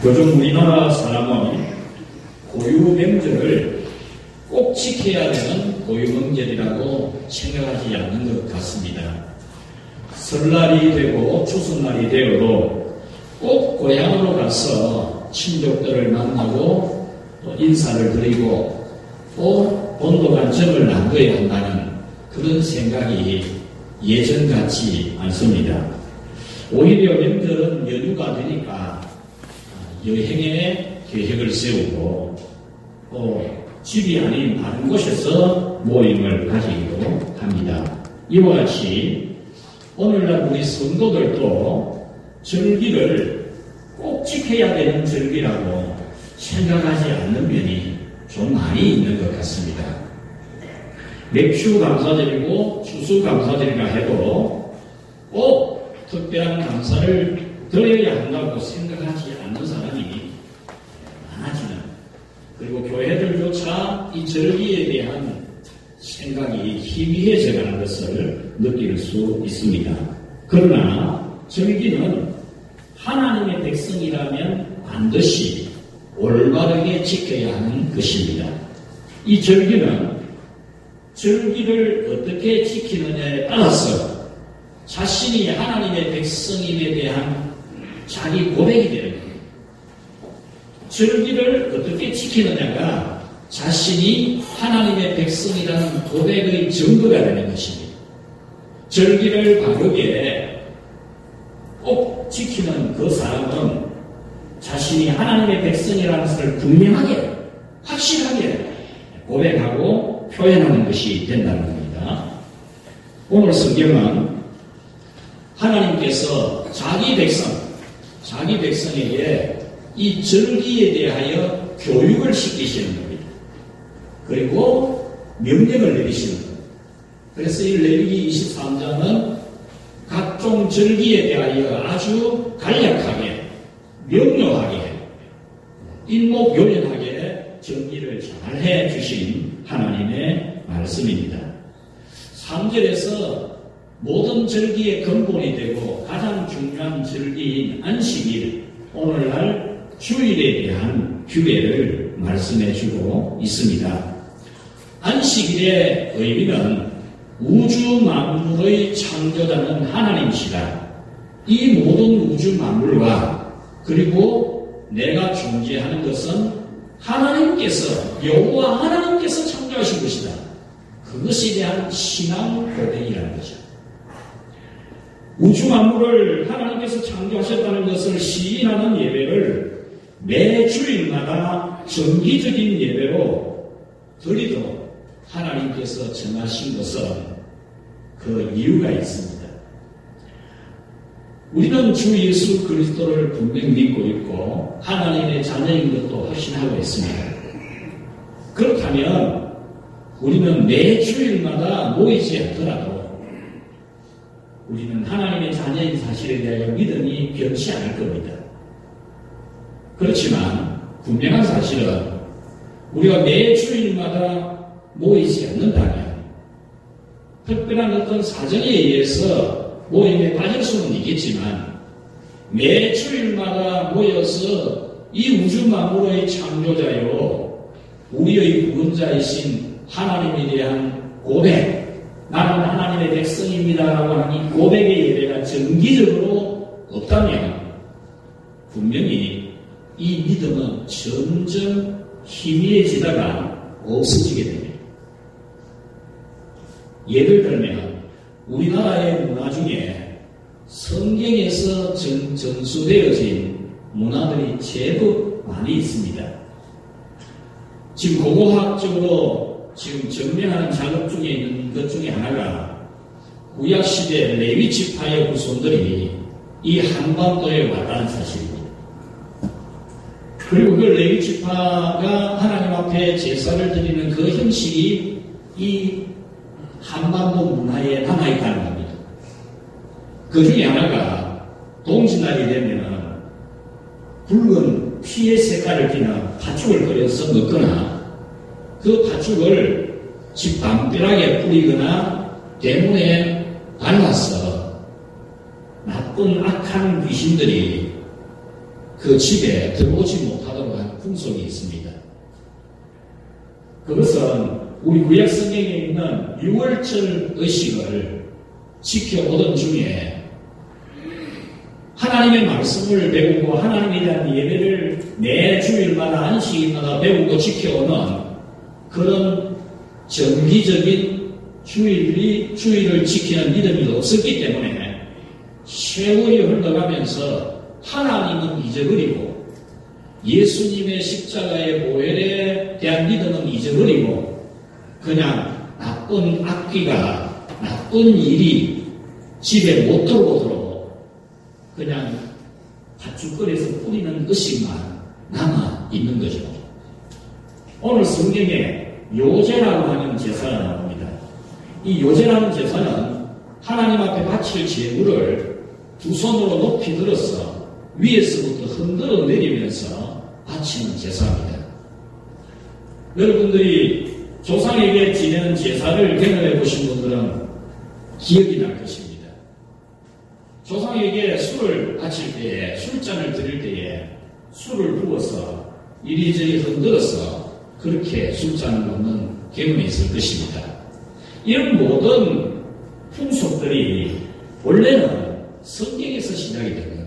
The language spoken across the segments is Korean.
요즘 우리나라 사람은 고유 명절을 꼭 지켜야 되는 고유 명절이라고 생각하지 않는 것 같습니다. 설날이 되고 추석날이 되어도 꼭 고향으로 가서 친족들을 만나고 또 인사를 드리고 또 본도관점을 남겨야 한다는 그런 생각이 예전 같지 않습니다. 오히려 명절은 연휴가 되니까 여행의 계획을 세우고 또 집이 아닌 다른 곳에서 모임을 가지기도 합니다. 이와 같이 오늘날 우리 성도들도 절기를 꼭 지켜야 되는 절기라고 생각하지 않는 면이 좀 많이 있는 것 같습니다. 맥주 감사드리고 추수 감사드리라 해도 꼭 특별한 감사를 드려야 한다고 생각하지 않는 사람이 많아지는, 그리고 교회들조차 이 절기에 대한 생각이 희미해져가는 것을 느낄 수 있습니다. 그러나 절기는 하나님의 백성이라면 반드시 올바르게 지켜야 하는 것입니다. 이 절기는 절기를 어떻게 지키느냐에 따라서 자신이 하나님의 백성임에 대한 자기 고백이 되는 겁니다. 절기를 어떻게 지키느냐가 자신이 하나님의 백성이라는 고백의 증거가 되는 것입니다. 절기를 바르게 꼭 지키는 그 사람은 자신이 하나님의 백성이라는 것을 분명하게, 확실하게 고백하고 표현하는 것이 된다는 겁니다. 오늘 성경은 하나님께서 자기 백성에게 이 절기에 대하여 교육을 시키시는 겁니다. 그리고 명령을 내리시는 겁니다. 그래서 이 레위기 23장은 각종 절기에 대하여 아주 간략하게, 명료하게, 일목요연하게 정리를 잘 해주신 하나님의 말씀입니다. 3절에서 모든 절기의 근본이 되고 가장 중요한 절기인 안식일, 오늘날 주일에 대한 규례를 말씀해 주고 있습니다. 안식일의 의미는 우주 만물의 창조자는 하나님이시다. 이 모든 우주 만물과 그리고 내가 존재하는 것은 하나님께서, 여호와 하나님께서 창조하신 것이다. 그것에 대한 신앙 고백이라는 거죠. 우주 만물을 하나님께서 창조하셨다는 것을 시인하는 예배를 매 주일마다 정기적인 예배로 드리도록 하나님께서 정하신 것은 그 이유가 있습니다. 우리는 주 예수 그리스도를 분명히 믿고 있고 하나님의 자녀인 것도 확신하고 있습니다. 그렇다면 우리는 매 주일마다 모이지 않더라도 우리는 하나님의 자녀인 사실에 대하여 믿음이 변치 않을 겁니다. 그렇지만 분명한 사실은 우리가 매 주일마다 모이지 않는다면 특별한 어떤 사정에 의해서 모임에 빠질 수는 있겠지만 매 주일마다 모여서 이 우주 만물의 창조자요 우리의 구원자이신 하나님에 대한 고백, 나는 하나님의 백성입니다라고 하는 이 고백의 예배가 정기적으로 없다면 분명히 이 믿음은 점점 희미해지다가 없어지게 됩니다. 예를 들면 우리나라의 문화 중에 성경에서 전수되어진 문화들이 제법 많이 있습니다. 지금 고고학적으로 지금 증명하는 작업 중에 있는 것 중에 하나가 구약시대 레위 지파의 후손들이 이 한반도에 왔다는 사실입니다. 그리고 그 레위 지파가 하나님 앞에 제사를 드리는 그 형식이 이 한반도 문화에 남아있다는 겁니다. 그 중에 하나가 동짓날이 되면 붉은 피의 색깔을 띠는 팥죽을 끓여서 먹거나 그 팥죽을 집 담벼락에 뿌리거나 대문에 발라서 나쁜 악한 귀신들이 그 그 집에 들어오지 못하도록 하는 풍속이 있습니다. 그것은 우리 구약 성경에 있는 유월절 의식을 지켜오던 중에 하나님의 말씀을 배우고 하나님에 대한 예배를 매 주일마다 안식일마다 배우고 지켜오는 그런 정기적인 주일을 지키는 믿음이 없었기 때문에 세월이 흘러가면서 하나님은 잊어버리고 예수님의 십자가의 보혈에 대한 믿음은 잊어버리고 그냥 나쁜 악기가 나쁜 일이 집에 못 들어오도록 그냥 밭죽거리에서 뿌리는 의식만 남아 있는 거죠. 오늘 성경에 요제라고 하는 제사가 나옵니다. 이 요제라는 제사는 하나님 앞에 바칠 제물을 두 손으로 높이 들어서 위에서부터 흔들어 내리면서 바치는 제사입니다. 여러분들이 조상에게 지내는 제사를 경험해 보신 분들은 기억이 날 것입니다. 조상에게 술을 바칠 때에, 술잔을 드릴 때에 술을 부어서 이리저리 흔들어서 그렇게 술잔을 놓는 경험이 있을 것입니다. 이런 모든 풍속들이 원래는 성경에서 시작이 된 겁니다.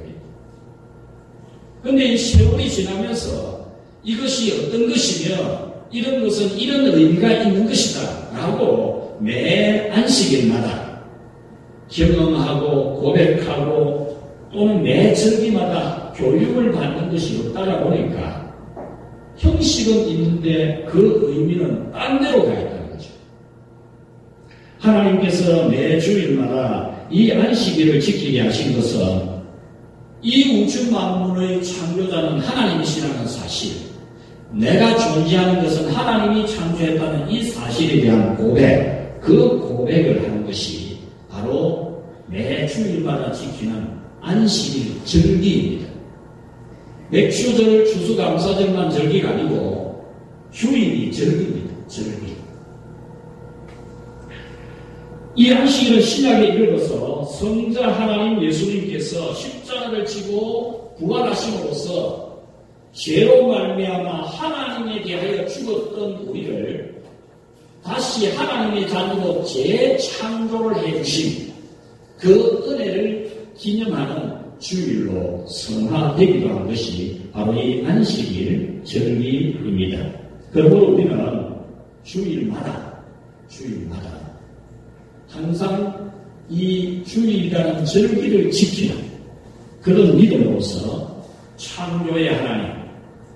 그런데 이 세월이 지나면서 이것이 어떤 것이며 이런 것은 이런 의미가 있는 것이다 라고 매 안식일마다 경험하고 고백하고 또는 매 절기마다 교육을 받는 것이 없다가 보니까 형식은 있는데 그 의미는 딴 데로 가 있다는 거죠. 하나님께서 매 주일마다 이 안식일을 지키게 하신 것은 이 우주 만물의 창조자는 하나님이시라는 사실, 내가 존재하는 것은 하나님이 창조했다는 이 사실에 대한 고백, 그 고백을 하는 것이 바로 매 주일마다 지키는 안식일 절기입니다. 맥주절, 추수감사절만 절기가 아니고 휴일이 절기입니다. 절기. 이 안식일은 신약에 이르러서 성자 하나님 예수님께서 십자가를 지고 부활하심으로써 죄로 말미암아 하나님에 대하여 죽었던 우리를 다시 하나님의 자녀로 재창조를 해주신 그 은혜를 기념하는 주일로 성화되기도 한 것이 바로 이 안식일 절기입니다. 그러므로 우리는 주일마다 항상 이 주일이라는 절기를 지키는 그런 믿음으로서 창조의 하나님,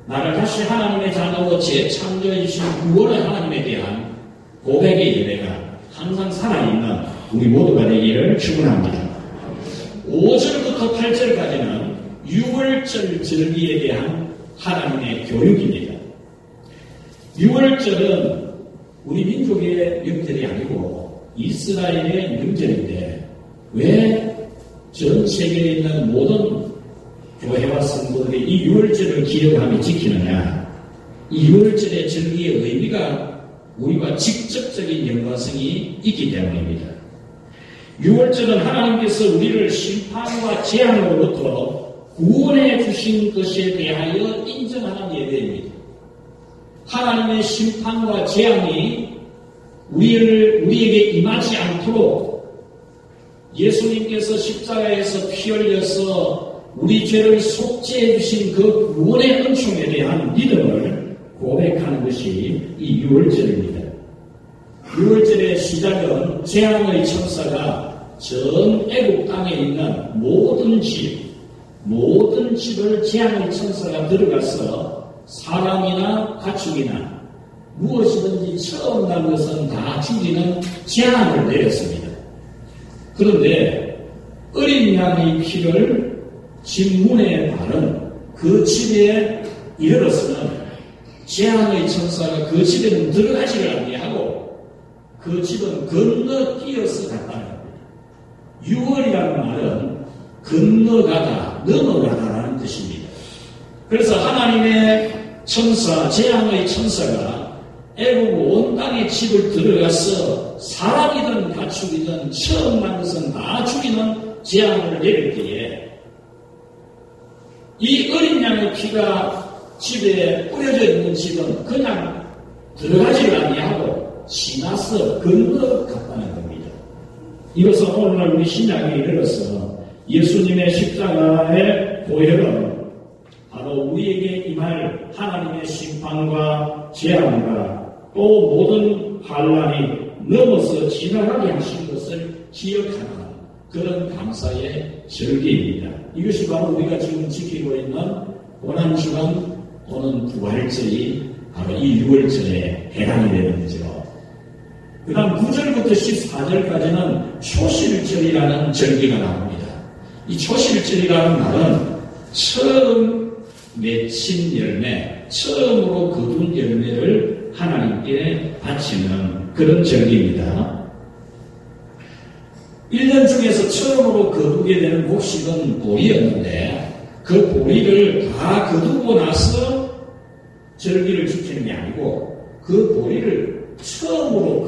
나를 다시 하나님의 자녀로 재창조해 주신 구원의 하나님에 대한 고백의 예배가 항상 살아있는 우리 모두가 되기를 축원합니다. 5절부터 8절까지는 유월절 절기에 대한 하나님의 교육입니다. 유월절은 우리 민족의 명절이 아니고 이스라엘의 명절인데 왜 전 세계에 있는 모든 교회와 성도들이 이 유월절을 기억하며 지키느냐? 이 유월절의 절기의 의미가 우리와 직접적인 연관성이 있기 때문입니다. 유월절은 하나님께서 우리를 심판과 재앙으로부터 구원해 주신 것에 대하여 인정하는 예배입니다. 하나님의 심판과 재앙이 우리에게 임하지 않도록 예수님께서 십자가에서 피 흘려서 우리 죄를 속죄해 주신 그 구원의 은총에 대한 믿음을 고백하는 것이 이 유월절입니다. 유월절의 시작은 재앙의 천사가 전 애국 땅에 있는 모든 집을 재앙의 천사가 들어가서 사람이나 가축이나 무엇이든지 처음 난 것은 다 죽이는 재앙을 내렸습니다. 그런데 어린 양의 피를 집 문에 바른 그 집에 이르러서는 재앙의 천사가 그 집에는 들어가지를 아니하고 그 집은 건너뛰어서 갔다는 겁니다. 유월이라는 말은 건너가다, 넘어가다라는 뜻입니다. 그래서 하나님의 천사, 재앙의 천사가 애국 온 땅의 집을 들어가서 사람이든 가축이든 처음 난 것은 다 죽이는 재앙을 내릴 때에 이 어린 양의 사람의 피가 집에 뿌려져 있는 집은 그냥 들어가지를 아니하고 지나서 건너갔다는 겁니다. 이것은 오늘날 우리 신약에 이르러서 예수님의 십자가의 보혈은 바로 우리에게 임할 하나님의 심판과 재앙과 또 모든 환난이 넘어서 지나가게 하신 것을 기억하는 그런 감사의 절기입니다. 이것이 바로 우리가 지금 지키고 있는 고난주간 또는 부활절이 바로 이 6월절에 해당이 되는 거죠. 그 다음 9절부터 14절까지는 초실절이라는 절기가 나옵니다. 이 초실절이라는 말은 처음 맺힌 열매, 처음으로 거둔 열매를 하나님께 바치는 그런 절기입니다. 1년 중에서 처음으로 거두게 되는 곡식은 보리였는데 그 보리를 다 거두고 나서 절기를 지키는 게 아니고 그 보리를 처음으로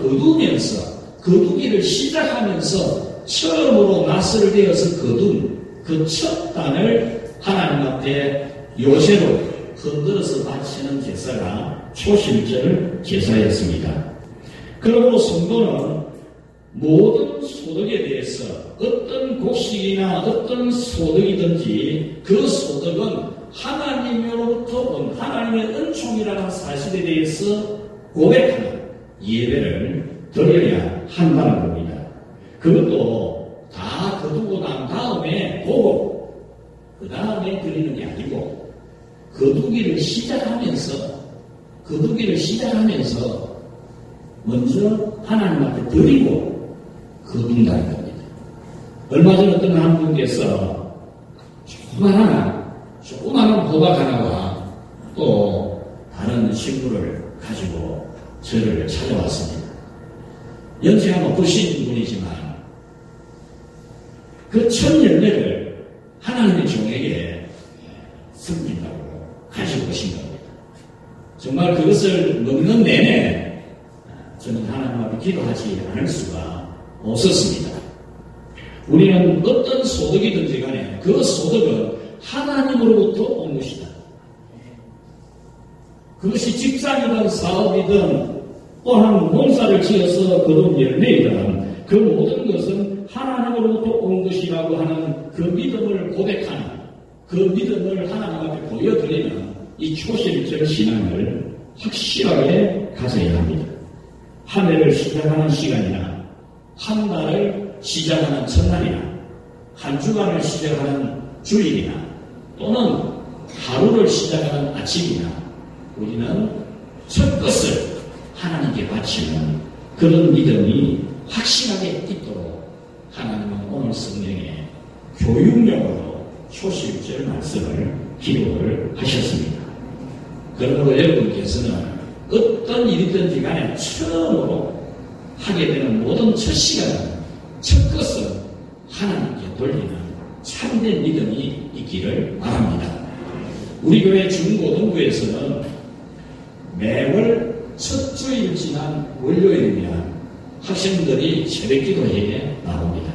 거두기를 시작하면서 처음으로 낫을 되어서 거둔 그 첫 단을 하나님 앞에 요새로 흔들어서 바치는 제사가 초실절 제사였습니다. 그러므로 성도는 모든 소득에 대해서 어떤 곡식이나 어떤 소득이든지 그 소득은 하나님으로부터 온 하나님의 은총이라는 사실에 대해서 고백하는 예배를 드려야 한다는 겁니다. 그것도 다 거두고 난 다음에 보고 그 다음에 드리는 게 아니고 거두기를 시작하면서 먼저 하나님 앞에 드리고 거둔다는 겁니다. 얼마 전 어떤 한 분께서 조그마한 호박 하나와 또 다른 식물을 가지고 저를 찾아왔습니다. 연세가 높으신 분이지만 그 첫 열매를 하나님의 종에게 섬긴다고 가지고 오신 겁니다. 정말 그것을 먹는 내내 저는 하나님 앞에 기도하지 않을 수가 없었습니다. 우리는 어떤 소득이든지 간에 그 소득은 하나님으로부터 온 것이다. 그것이 직장이든 사업이든 또한 농사를 지어서 거둔 열매이든 그 모든 것은 하나님으로부터 온 것이라고 하는 그 믿음을 고백하는 그 믿음을 하나님 앞에 보여드리는 이 초실절 신앙을 확실하게 가져야 합니다. 한 해를 시작하는 시간이나 한 달을 시작하는 첫날이나 한 주간을 시작하는 주일이나 또는 하루를 시작하는 아침이나 우리는 첫 것을 하나님께 바치는 그런 믿음이 확실하게 있도록 하나님은 오늘 성경에 교육용으로 초실절 말씀을 기록을 하셨습니다. 그러므로 여러분께서는 어떤 일이든지 간에 처음으로 하게 되는 모든 첫 시간은 첫 것은 하나님께 돌리는 참된 믿음이 있기를 바랍니다. 우리 교회 중고등부에서는 매월 첫 주일 지난 월요일이면 학생들이 새벽기도회에 나옵니다.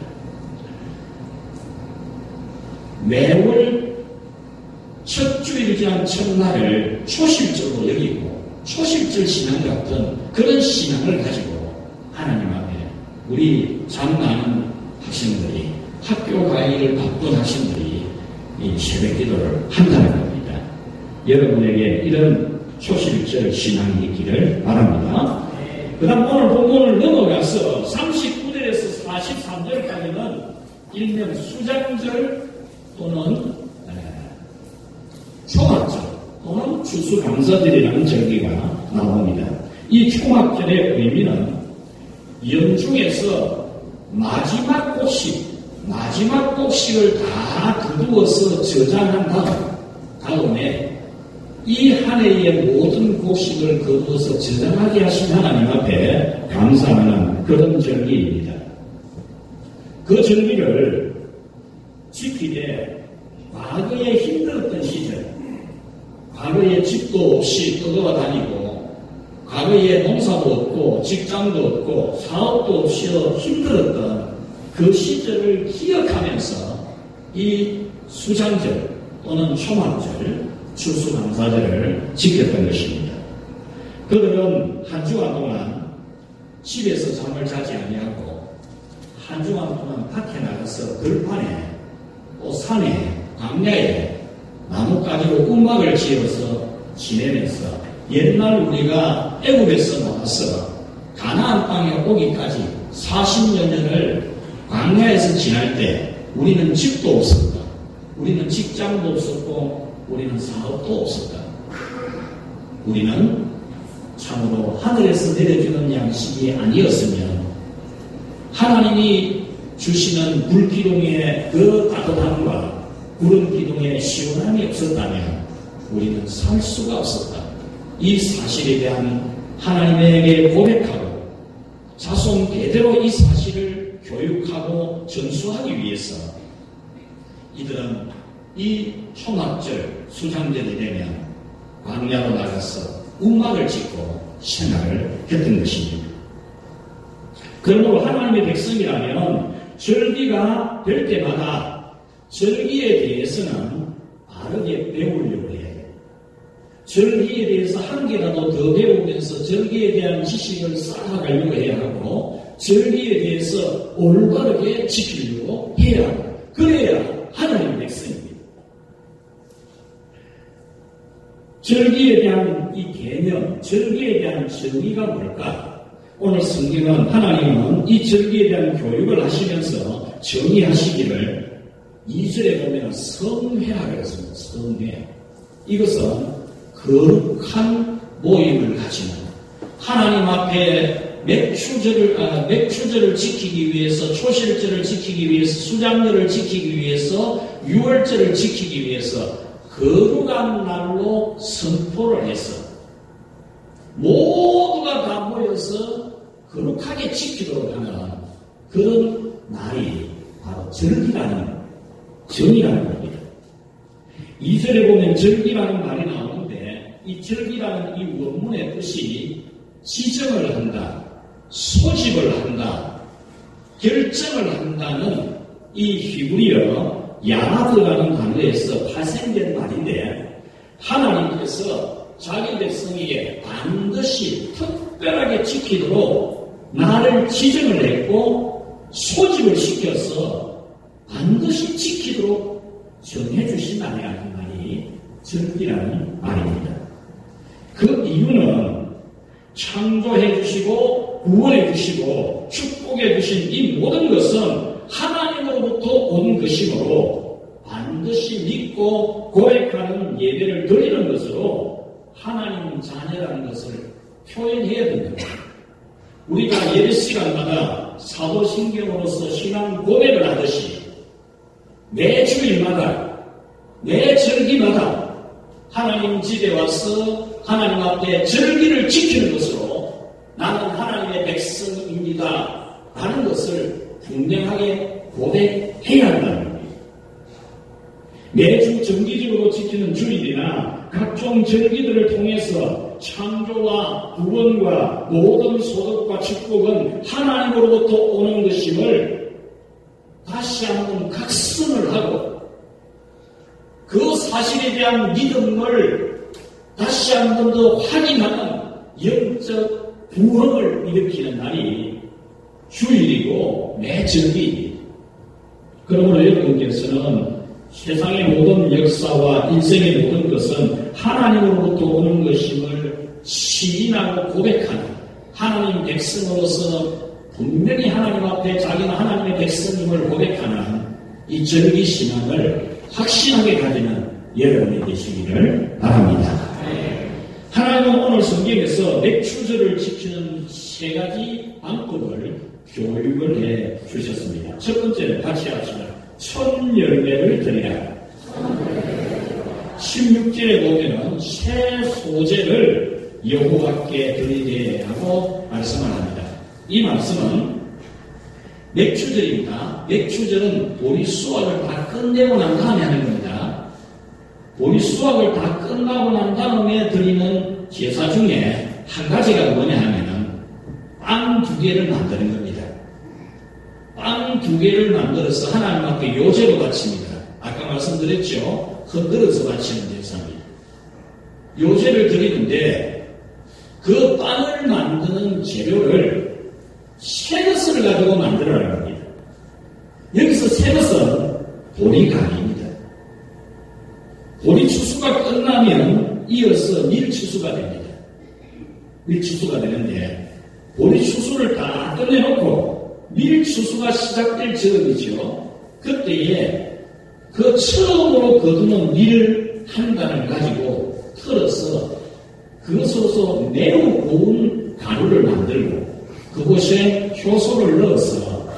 매월 첫 주일 지난 첫날을 초실절로 여기고 초실절 신앙 같은 그런 신앙을 가지고 하나님 앞에 우리 장나는 학생들이 학교 가기를 바쁜 학생들이 이 새벽기도를 한다는 겁니다. 여러분에게 이런 초실절 신앙이 있기를 바랍니다. 그 다음 오늘 본문을 넘어가서 39절에서 43절까지는 일명 수장절 또는 초막절 또는 추수감사절이라는 절기가 나옵니다. 이 초막절의 의미는 연중에서 마지막 곡식을 다 거두어서 저장한 다음에 이 한 해의 모든 곡식을 거두어서 저장하게 하신 하나님 앞에 감사하는 그런 절기입니다. 그 절기를 지키되 과거에 힘들었던 시절, 과거에 집도 없이 떠돌아다니고 과거에 농사도 없고 직장도 없고 사업도 없이 힘들었던 그 시절을 기억하면서 이 수장절 또는 초막절, 추수감사절을 지켰던 것입니다. 그들은 한 주간 동안 집에서 잠을 자지 아니하고 한 주간 동안 밖에 나가서 들판에 또 산에 광야에 나뭇가지로 움막을 지어서 지내면서 옛날 우리가 애굽에서 나와서 가나안 땅에 오기까지 40여 년을 광야에서 지날 때 우리는 집도 없었다. 우리는 직장도 없었고 우리는 사업도 없었다. 우리는 참으로 하늘에서 내려주는 양식이 아니었으면 하나님이 주시는 불기둥의 그 따뜻함과 구름 기둥의 시원함이 없었다면 우리는 살 수가 없었다. 이 사실에 대한 하나님에게 고백하고 자손 대대로 이 사실을 교육하고 전수하기 위해서 이들은 이 초막절 수장절이 되면 광야로 나가서 움막을 짓고 생활을 했던 것입니다. 그러므로 하나님의 백성이라면 절기가 될 때마다 절기에 대해서는 바르게 배우려고 해야 돼요. 절기에 대해서 한 개라도 더 배우면서 절기에 대한 지식을 쌓아가려고 해야 하고 절기에 대해서 올바르게 지키려고 해야 합니다. 그래야 하나님의 백성입니다. 절기에 대한 이 개념, 절기에 대한 정의가 뭘까? 오늘 성경은 하나님은 이 절기에 대한 교육을 하시면서 정의하시기를 2절에 보면 성회라 그랬습니다. 성회. 이것은 거룩한 모임을 가지는 하나님 앞에 맥추절을 지키기 위해서, 초실절을 지키기 위해서, 수장절을 지키기 위해서, 유월절을 지키기 위해서 거룩한 날로 선포를 해서 모두가 다 모여서 거룩하게 지키도록 하는 그런 날이 바로 절기라는 정의라는 겁니다. 2절에 보면 절기라는 말이 나오는데 이 절기라는 이 원문의 뜻이 지정을 한다, 소집을 한다, 결정을 한다는 이 히브리어 야드라는 단어에서 파생된 말인데 하나님께서 자기 백성에게 반드시 특별하게 지키도록 나를 지정을 했고 소집을 시켜서 반드시 지키도록 정해주신다는 말이 절기라는 말입니다. 그 이유는 창조해 주시고 구원해 주시고 축복해 주신 이 모든 것은 하나님으로부터 온 것이므로 반드시 믿고 고백하는 예배를 드리는 것으로 하나님 자녀라는 것을 표현해야 됩니다. 우리가 예배 시간마다 사도신경으로서 신앙 고백을 하듯이 매 주일마다 매 절기마다 하나님 집에 와서 하나님 앞에 절기를 지키는 것으로 나는 하나님의 백성입니다 라는 것을 분명하게 고백해야 한다는 겁니다. 매주 정기적으로 지키는 주일이나 각종 절기들을 통해서 창조와 구원과 모든 소득과 축복은 하나님으로부터 오는 것임을 다시 한번 각성을 하고 그 사실에 대한 믿음을 다시 한번 더 확인하는 영적 부흥을 일으키는 날이 주일이고 매절기입니다. 그러므로 여러분께서는 세상의 모든 역사와 인생의 모든 것은 하나님으로부터 오는 것임을 시인하고 고백하는 하나님 백성으로서 분명히 하나님 앞에 자기는 하나님의 백성임을 고백하는 이 절기 신앙을 확신하게 가지는 여러분이 되시기를 바랍니다. 하나님은 오늘 성경에서 맥추절을 지키는 세 가지 방법을 교육을 해 주셨습니다. 첫 번째는 같이 합시다. 첫 열매를 드리라. 16절에 보면은 새 소재를 여호와께 드리게 하고 말씀을 합니다. 이 말씀은 맥추절입니다. 맥추절은 보리 수확을 다 끝내고 난 다음에 하는 겁니다. 보리 수확을 다 끝나고 난 다음에 드리는 제사 중에 한 가지가 뭐냐 하면은 빵 2개를 만드는 겁니다. 빵 2개를 만들어서 하나님 앞에 요제로 바칩니다. 아까 말씀드렸죠? 흔들어서 바치는 제사입니다. 요제를 드리는데 그 빵을 만드는 재료를 새것을 가지고 만들어라는 겁니다. 여기서 새것은 보리가루입니다. 보리 추수가 끝나면 이어서 밀 추수가 됩니다. 밀 추수가 되는데 보리 추수를 다 끝내놓고 밀 추수가 시작될 즈음이죠. 그때에 그 처음으로 거두는 밀 한 단을 가지고 털어서 그것으로서 매우 고운 가루를 만들고 그곳에 효소를 넣어서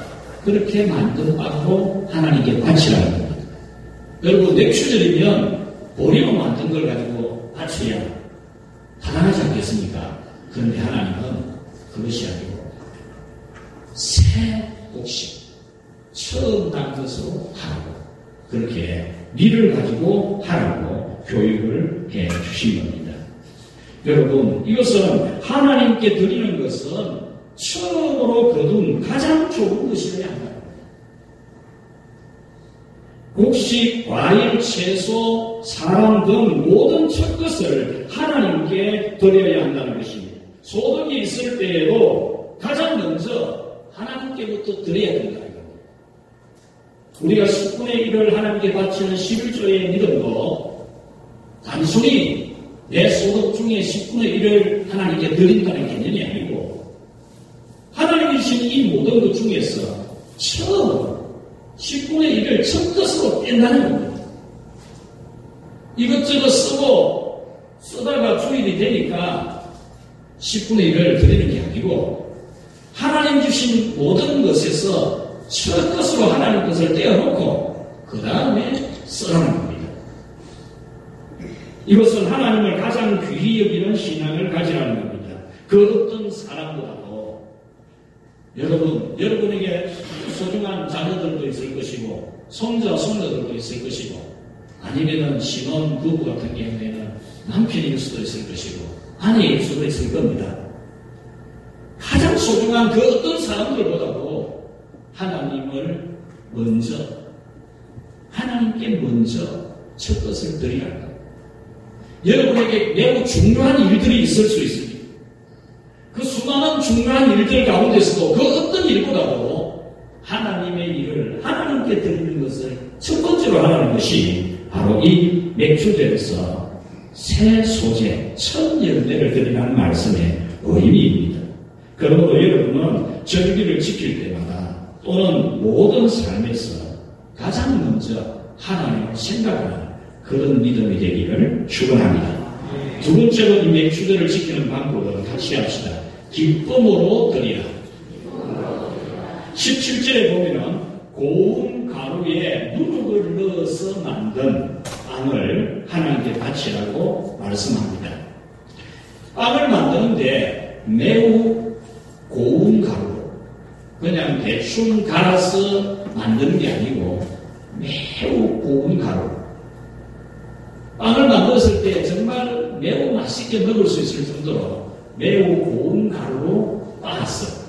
그렇게 만든 빵으로 하나님께 바치라는 겁니다. 여러분, 맥주절이면 보리로 만든 걸 가지고 바쳐야 가난하지 않겠습니까? 그런데 하나님은 그것이 아니고 새 곡식 처음 난 것으로 하라고, 그렇게 밀을 가지고 하라고 교육을 해 주신 겁니다. 여러분, 이것은 하나님께 드리는 것은 처음으로 거둔 가장 좋은 것이어야 한다. 곡식, 과일, 채소, 사람 등 모든 첫 것을 하나님께 드려야 한다는 것입니다. 소득이 있을 때에도 가장 먼저 하나님께부터 드려야 된다는 겁니다. 우리가 10분의 1을 하나님께 바치는 11조의 믿음도 단순히 내 소득 중에 10분의 1을 하나님께 드린다는 개념이 아니고 하나님이 주신 이 모든 것 중에서 처음 10분의 1을 첫 것으로 뺀다는 겁니다. 이것저것 쓰다가 주일이 되니까 10분의 1을 드리는 게 아니고 하나님 주신 모든 것에서 첫 것으로 하나님 것을 떼어놓고 그 다음에 쓰라는 겁니다. 이것은 하나님을 가장 귀히 여기는 신앙을 가지라는 겁니다. 그 어떤 사람보다도 여러분에게 소중한 자녀들도 있을 것이고 손자, 손녀들도 있을 것이고 아니면은 신혼 부부 같은 경우에는 남편일 수도 있을 것이고 아내일 수도 있을 겁니다. 가장 소중한 그 어떤 사람들보다도 하나님께 먼저 첫 것을 드려야 한다. 여러분에게 매우 중요한 일들이 있을 수 있습니다. 그 수많은 중요한 일들 가운데서도 그 어떤 일보다도 하나님의 일을 하나님께 드리는 것을 첫 번째로 하라는 것이 바로 이 맥주절에서 새 소재, 첫 열매를 드리라는 말씀의 의미입니다. 그러므로 여러분은 절기를 지킬 때마다 또는 모든 삶에서 가장 먼저 하나님을 생각하는 그런 믿음이 되기를 축원합니다. 두 번째로 이 맥주절을 지키는 방법을 같이 합시다. 기쁨으로 드리라. 17절에 보면은 고운 가루에 누룩을 넣어서 만든 빵을 하나님께 바치라고 말씀합니다. 빵을 만드는데 매우 고운 가루, 그냥 대충 갈아서 만드는 게 아니고 매우 고운 가루. 빵을 만들었을 때 정말 매우 맛있게 먹을 수 있을 정도로 매우 고운 가루로 빻았어.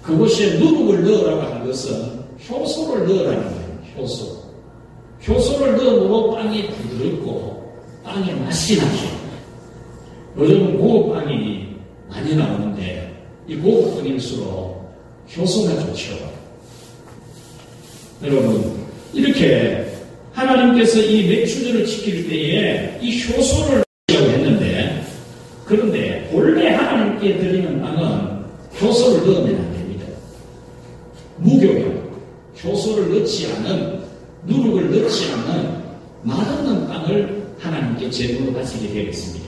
그것에 누룩을 넣으라고 한 것은 효소를 넣으라는 거예요. 효소를 넣으므로 빵이 부드럽고 빵의 맛이 나죠. 요즘은 고급빵이 많이 나오는데 이 고급빵일수록 효소가 좋죠. 여러분, 이렇게 하나님께서 이 맥주절을 지킬 때에 이 효소를 넣으라고 했는데, 그런데 본래 하나님께 드리는 빵은 효소를 넣으면 안 됩니다. 무교양, 효소를 넣지 않은, 누룩을 넣지 않은 맛없는 빵을 하나님께 제물로 바치게 되겠습니다.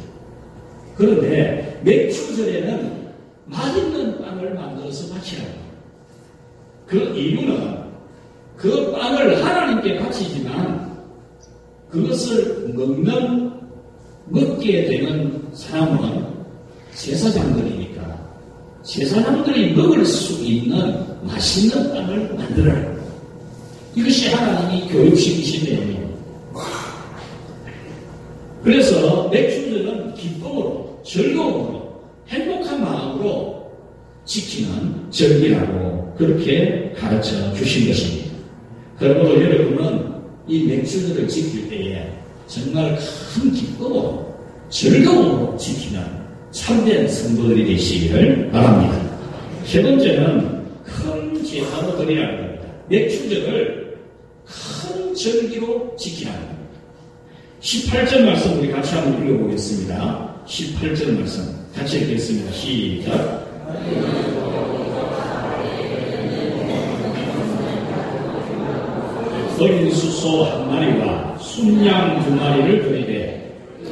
그런데 맥주절에는 맛있는 빵을 만들어서 바치라고. 그 이유는 그 빵을 하나님께 바치지만 그것을 먹게 되는 사람은 제사장들이니까 제사장들이 먹을 수 있는 맛있는 빵을 만들어라. 이것이 하나님이 교육시키신 내용입니다. 그래서 맥주절은 기쁨으로, 즐거움으로, 행복한 마음으로 지키는 절기라고 그렇게 가르쳐 주신 것입니다. 그러므로 여러분은 이 맥주절을 지킬 때에 정말 큰 기쁨으로 즐거움으로 지키는 참된 성도들이 되시기를 바랍니다. 세 번째는 큰 제사로 드리라는 겁니다. 맥주절을 큰 절기로 지키라는 겁니다. 18절 말씀 우리 같이 한번 읽어보겠습니다. 18절 말씀 같이 읽겠습니다. 시작. 어린 수소 한 마리와 순양 두 마리를 드리되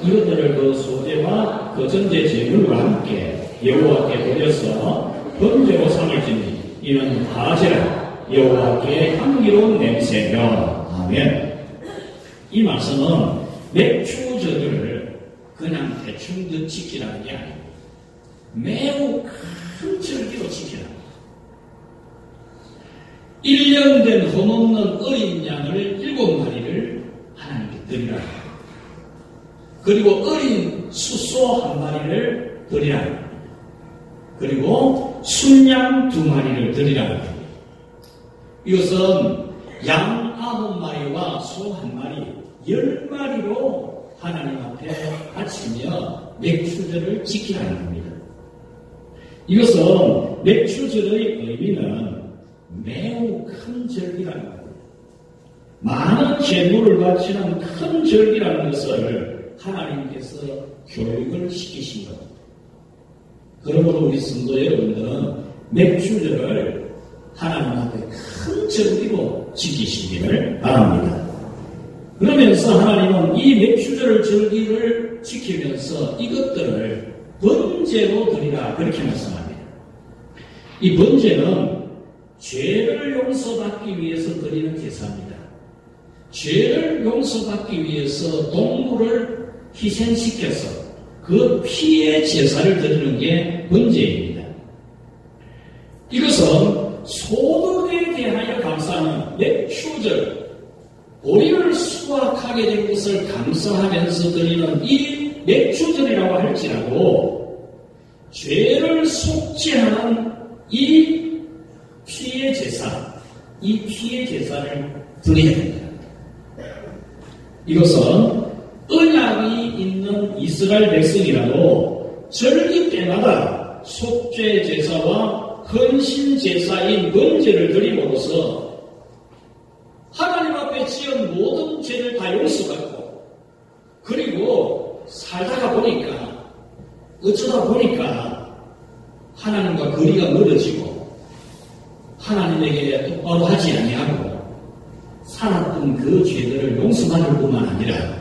이것들을 그 소제와 그 전제 제물과 함께 여호와께 드려서 번제로 삼을지니 이는 화제라 여호와께 향기로운 냄새며. 아멘. 이 말씀은 맥주절을 그냥 대충 지키라는 게 아니고 매우 큰 절기로 지키라는 거예요. 1년 된 흠없는 어린 양을 7마리를 하나님께 드리라. 그리고 어린 수소 한 마리를 드리라. 그리고 순양 2마리를 드리라. 이것은 양 9마리와 소 1마리 10마리로 하나님 앞에 바치며 맥주절을 지키라는 겁니다. 이것은 맥주절의 의미는 매우 큰 절기라는 겁니다. 많은 재물을 바치는 큰 절기라는 것을 하나님께서 교육을 시키신 겁니다. 그러므로 우리 성도 여러분들은 맥주절을 하나님 앞에 큰 절기로 지키시기를 바랍니다. 그러면서 하나님은 이 맥주절 절기를 지키면서 이것들을 번제로 드리라 그렇게 말씀합니다. 이 번제는 죄를 용서받기 위해서 드리는 제사입니다. 죄를 용서받기 위해서 동물을 희생시켜서 그 피의 제사를 드리는 게 번제입니다. 이것은 소득에 대하여 감사하는 맥주절, 우리를 수확하게 된 것을 감사하면서 드리는 이 맥주절이라고 할지라도 죄를 속죄하는 이 피의 제사, 이 피의 제사를 드려야 됩니다. 이것은 언약이 있는 이스라엘 백성이라도 절기 때마다 속죄 제사와 헌신 제사인 번제를 드림으로써 하나님 앞에 지은 모든 죄를 다 용서받고 그리고 살다가 보니까 어쩌다 보니까 하나님과 거리가 멀어지고 하나님에게 똑바로 하지 아니하고 살았던 그 죄들을 용서받을 뿐만 아니라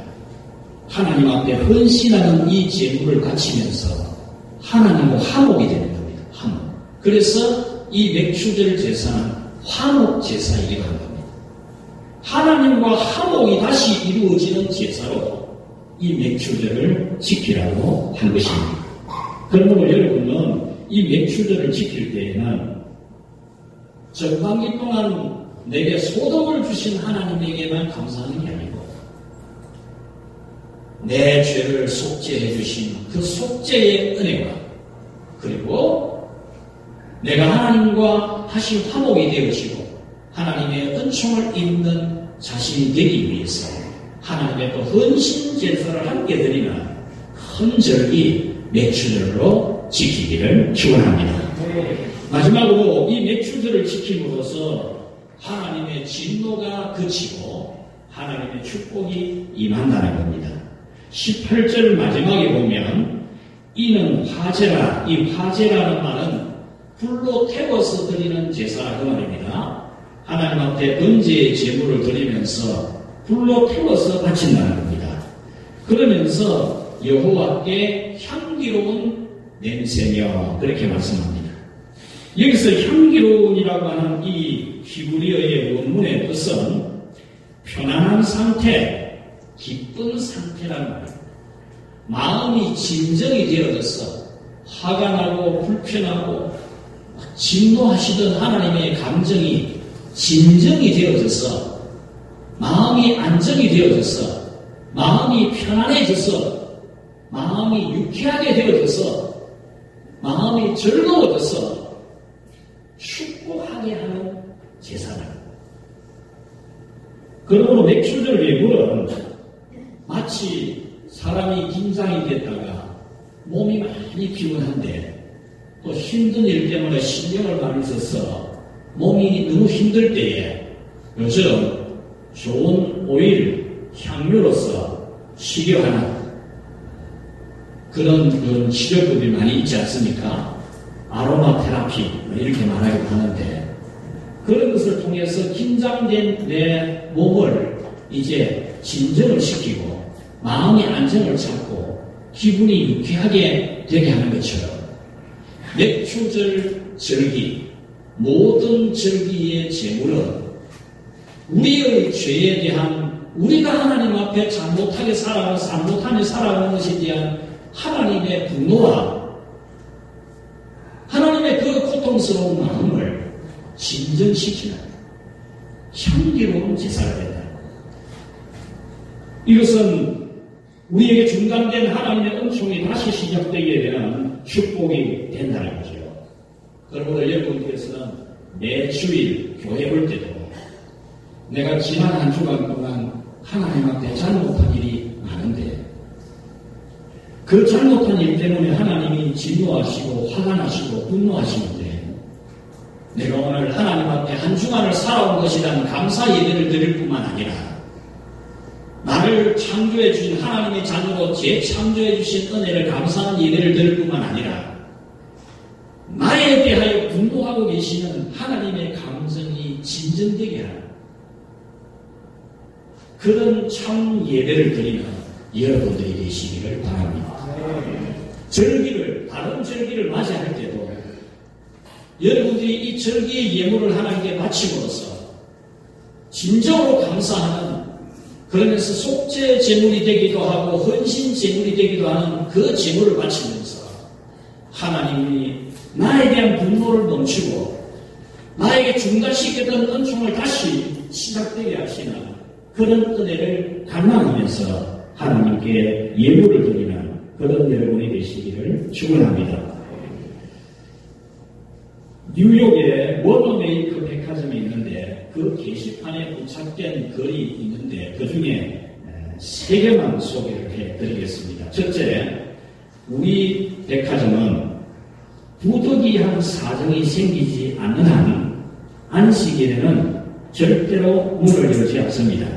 하나님 앞에 헌신하는 이 제물을 바치면서 하나님과 화목이 되는 겁니다. 화목. 그래서 이 맥주절 제사는 화목 제사이기도 한 겁니다. 하나님과 화목이 다시 이루어지는 제사로 이 맥주절을 지키라고 한 것입니다. 그러므로 여러분은 이 맥주절을 지킬 때에는 전반기 동안 내게 소득을 주신 하나님에게만 감사하는 게 아니고 내 죄를 속죄해 주신 그 속죄의 은혜와 그리고 내가 하나님과 다시 화목이 되어지고 하나님의 은총을 입는 자신이 되기 위해서 하나님의 또 헌신 제사를 함께 드리는 큰 절기 맥주절로 지키기를 축원합니다. 마지막으로 이 맥주절을 지킴으로써 하나님의 진노가 그치고 하나님의 축복이 임한다는 겁니다. 18절 마지막에 보면 이는 화제라, 이 화제라는 말은 불로 태워서 드리는 제사 그 말입니다. 하나님 앞에 번제의 제물을 드리면서 불로 태워서 바친다는 겁니다. 그러면서 여호와께 향기로운 냄새며 그렇게 말씀합니다. 여기서 향기로운이라고 하는 이 히브리어의 원문의 뜻은 편안한 상태, 기쁜 상태라는 말입니다. 마음이 진정이 되어져서 화가 나고 불편하고 진노하시던 하나님의 감정이 진정이 되어져서 마음이 안정이 되어져서 마음이 편안해져서 마음이 유쾌하게 되어져서 마음이 즐거워져서 축복하게 하는 제사다. 그러므로 맥주절 예물은 마치 사람이 긴장이 됐다가 몸이 많이 피곤한데 또 힘든 일 때문에 신경을 많이 써서 몸이 너무 힘들 때에 요즘 좋은 오일, 향료로서 치료하는 그런 치료법이 많이 있지 않습니까? 아로마 테라피 이렇게 말하기도 하는데 그런 것을 통해서 긴장된 내 몸을 이제 진정을 시키고 마음의 안정을 찾고 기분이 유쾌하게 되게 하는 것처럼 맥추절 절기, 모든 절기의 제물은 우리의 죄에 대한 우리가 하나님 앞에 잘못하며 살아가는 것에 대한 하나님의 분노와 하나님의 그 고통스러운 마음을 진정시키는 향기로운 제사가 된다. 이것은 우리에게 중단된 하나님의 은총이 다시 시작되게 되는 축복이 된다는 거죠. 그러므로 여러분께서는 매 주일 교회 올 때도 내가 지난 한 주간 동안 하나님 앞에 잘못한 일이 많은데 그 잘못한 일 때문에 하나님이 진노하시고 화가 나시고 분노하시는데 내가 오늘 하나님 앞에 한 주간을 살아온 것이라는 감사 예배를 드릴 뿐만 아니라 나를 창조해 주신 하나님의 자녀로 재창조해 주신 은혜를 감사하는 예배를 드릴 뿐만 아니라 나에 대하여 분노하고 계시는 하나님의 감정이 진정되게 하는 그런 참 예배를 드리는 여러분들이 되시기를 바랍니다. 절기를, 다른 절기를 맞이할 때도 여러분들이 이 절기의 예물을 하나님께 바침으로써 진정으로 감사하는 그러면서 속죄 제물이 되기도 하고 헌신 제물이 되기도 하는 그 제물을 바치면서 하나님이 나에 대한 분노를 멈추고 나에게 중단시켰던 은총을 다시 시작되게 하시는 그런 은혜를 갈망하면서 하나님께 예물을 드리는 그런 여러분이 되시기를 축원합니다. 뉴욕에 워너메이크 백화점이 있는데 그 게시판에 부착된 글이 있는데 그 중에 3개만 소개를 해드리겠습니다. 첫째, 우리 백화점은 부득이한 사정이 생기지 않는 한 안식일에는 절대로 문을 열지 않습니다.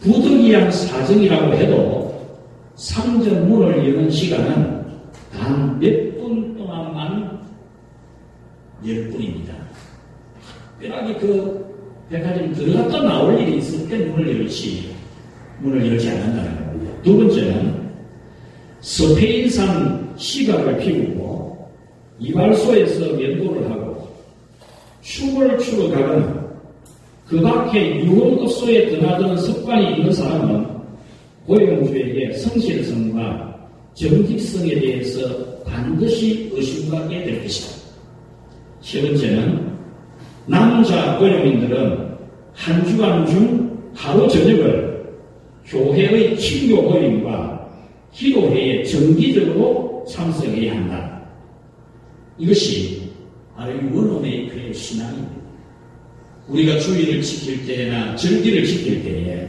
부득이한 사정이라고 해도 상점 문을 여는 시간은 단 몇 분 동안만 열 뿐입니다. 특별하게 그 백화점 들어갔다 나올 일이 있을 때 문을 열지 않는다는 겁니다. 두 번째는 스페인산 시각을 피우고 이발소에서 면도를 하고 춤을 추러 가거나 그 밖에 유흥업소에 드나드는 습관이 있는 사람은 고용주에게 성실성과 정직성에 대해서 반드시 의심받게 될 것이다. 세 번째는 남자 고용인들은 한 주간 중 하루 저녁을 교회의 친교 모임과 기도회에 정기적으로 참석해야 한다. 이것이 바로 워너메이크의 신앙입니다. 우리가 주일을 지킬 때나 절기를 지킬 때에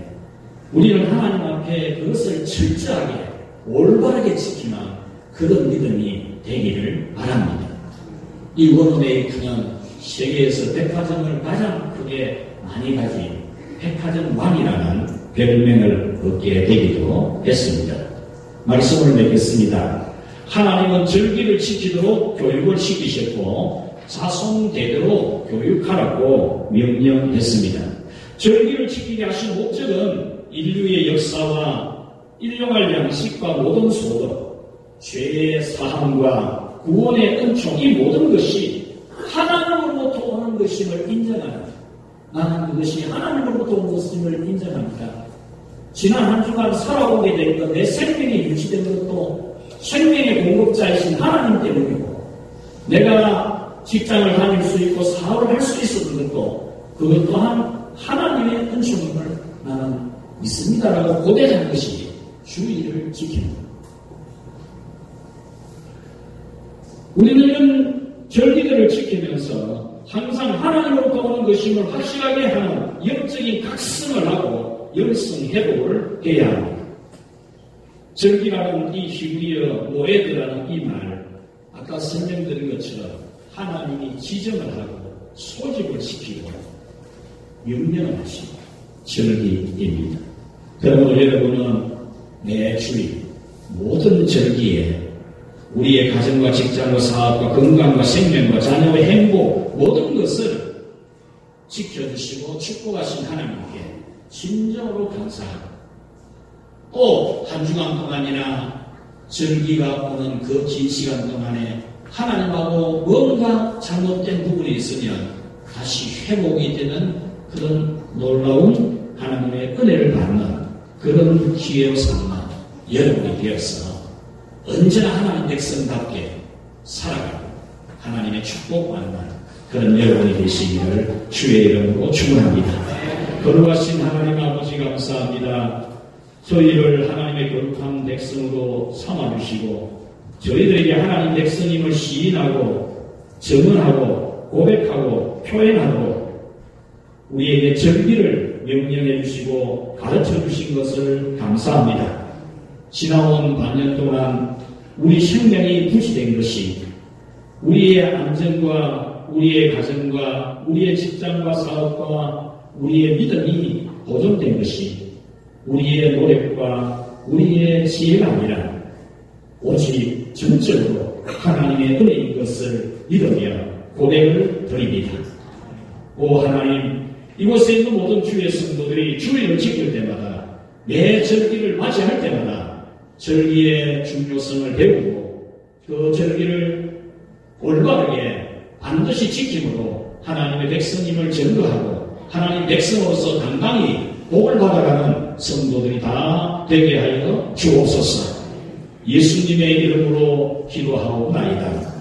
우리는 하나님 앞에 그것을 철저하게 올바르게 지키는 그런 믿음이 되기를 바랍니다. 이 워너메이크는 세계에서 백화점을 가장 크게 많이 가진 백화점 왕이라는 별명을 얻게 되기도 했습니다. 말씀을 맺겠습니다. 하나님은 절기를 지키도록 교육을 시키셨고 자손대대로 교육하라고 명령했습니다. 절기를 지키게 하신 목적은 인류의 역사와 일용할 양식과 모든 소득, 죄의 사함과 구원의 은총, 이 모든 것이 하나님으로부터 오는 것임을 인정하는, 나는 그것이 하나님으로부터 온 것임을 인정합니다. 지난 한 주간 살아오게 된 것, 내 생명이 유지된 것도 생명의 공급자이신 하나님 때문이고, 내가 직장을 다닐 수 있고 사업을 할 수 있었던 것도 그것 또한 하나님의 은총임을 나는 믿습니다라고 고백한 것이 주의를 지키는 것. 우리는 이런 절기들을 지키면서 항상 하나님으로부터 오는 것임을 확실하게 하는 영적인 각성을 하고 영성 회복을 해야 합니다. 절기라는 이 히브리어 모에드라는 이 말, 아까 설명드린 것처럼 하나님이 지정을 하고 소집을 시키고 명령을 하신 절기입니다. 그러므로 여러분은 매주일 모든 절기에 우리의 가정과 직장과 사업과 건강과 생명과 자녀의 행복 모든 것을 지켜주시고 축복하신 하나님께 진정으로 감사하고 또 한 주간 동안이나 절기가 오는 그 긴 시간 동안에 하나님하고 뭔가 잘못된 부분이 있으면 다시 회복이 되는 그런 놀라운 하나님의 은혜를 받는 그런 기회로 삼는 여러분이 되어서 언제나 하나님 백성답게 살아가고 하나님의 축복받는 그런 여러분이 되시기를 주의 이름으로 축원합니다. 거룩하신 하나님 아버지 감사합니다. 저희를 하나님의 거룩한 백성으로 삼아주시고 저희들에게 하나님 백성임을 시인하고 증언하고 고백하고 표현하고 우리에게 절기를 명령해 주시고 가르쳐 주신 것을 감사합니다. 지나온 반년 동안 우리 생명이 부시된 것이 우리의 안전과 우리의 가정과 우리의 직장과 사업과 우리의 믿음이 보존된 것이 우리의 노력과 우리의 지혜가 아니라 오직 전적으로 하나님의 은혜인 것을 믿으며 고백을 드립니다. 오 하나님, 이곳에 있는 모든 주의 성도들이 주일을 지킬 때마다 매 절기를 맞이할 때마다 절기의 중요성을 배우고 그 절기를 올바르게 반드시 지킴으로 하나님의 백성임을 증거하고 하나님 백성으로서 당당히 복을 받아가는 성도들이 다 되게 하여 주옵소서. 예수님의 이름으로 기도하옵나이다.